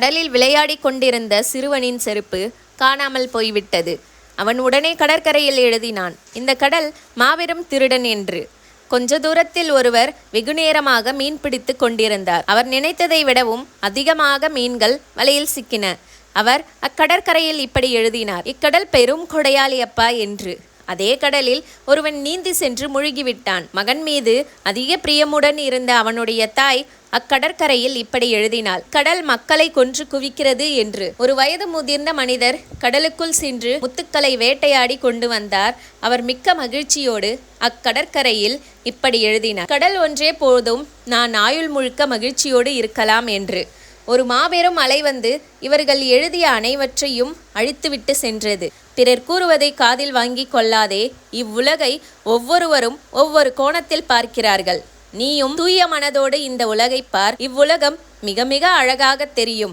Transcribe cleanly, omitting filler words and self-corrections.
கடலில் விளையாடிக் கொண்டிருந்த சிறுவனின் செருப்பு காணாமல் போய்விட்டது. அவன் உடனே கடற்கரையில் எழுதினான், இந்த கடல் மாபெரும் திருடன் என்று. கொஞ்ச தூரத்தில் ஒருவர் வெகுநேரமாக மீன் பிடித்து கொண்டிருந்தார். அவர் நினைத்ததை விடவும் அதிகமாக மீன்கள் வலையில் சிக்கின. அவர் அக்கடற்கரையில் இப்படி எழுதினார், இக்கடல் பெரும் கொடையாளி அப்பா என்று. அதே கடலில் ஒருவன் நீந்தி சென்று முழுகிவிட்டான். மகன் மீது அதிக பிரியமுடன் இருந்த அவனுடைய தாய் அக்கடற்கரையில் இப்படி எழுதினாள், கடல் மக்களை கொன்று குவிக்கிறது என்று. ஒரு வயது முதிர்ந்த மனிதர் கடலுக்குள் சென்று முத்துக்களை வேட்டையாடி கொண்டு வந்தார். அவர் மிக்க மகிழ்ச்சியோடு அக்கடற்கரையில் இப்படி எழுதினார், கடல் ஒன்றே போதும், நான் ஆயுள் முழுக்க மகிழ்ச்சியோடு இருக்கலாம் என்று. ஒரு மாபெரும் அலை வந்து இவர்கள் எழுதிய அனைவற்றையும் அழித்துவிட்டு சென்றது. பிறர் கூறுவதை காதில் வாங்கி கொள்ளாதே. இவ்வுலகை ஒவ்வொருவரும் ஒவ்வொரு கோணத்தில் பார்க்கிறார்கள். நீயும் தூய மனதோடு இந்த உலகை பார். இவ்வுலகம் மிக மிக அழகாக தெரியும்.